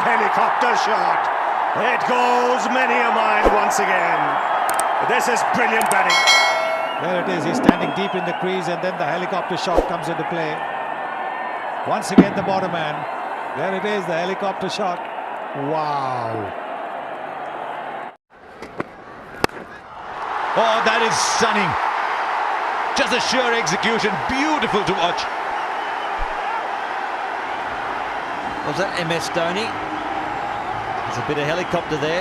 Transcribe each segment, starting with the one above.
helicopter shot. It goes many a mile once again. This is brilliant batting. There it is, he's standing deep in the crease and then the helicopter shot comes into play. Once again the bottom man. There it is, the helicopter shot. Wow. Oh, that is stunning. Just a sure execution, beautiful to watch. Was that MS Dhoni? There's a bit of helicopter there.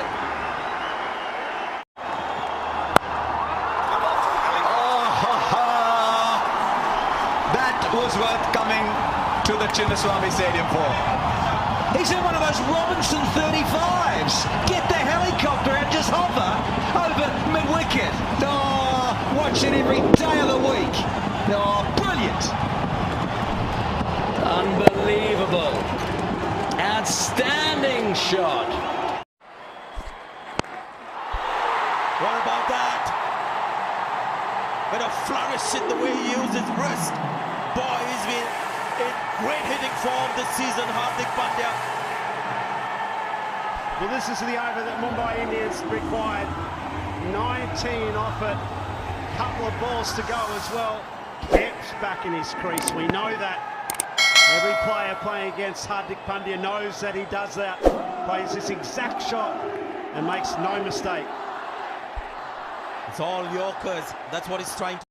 That was worth coming to the Chinnaswamy Stadium for. He's in one of those Robinson 35s. Get the helicopter and just hover over mid-wicket. Oh, watch it every day of the week. Oh, brilliant. Unbelievable. Outstanding shot. What about that? With a flourish in the way he used his wrist. Boy, he's been in great hitting form this season, Hardik Pandya. Well, this is the over that Mumbai Indians required. 19 off it. Couple of balls to go as well. Kept back in his crease. We know that. Every player playing against Hardik Pandya knows that he does that. Plays this exact shot and makes no mistake. It's all Yorkers. That's what he's trying to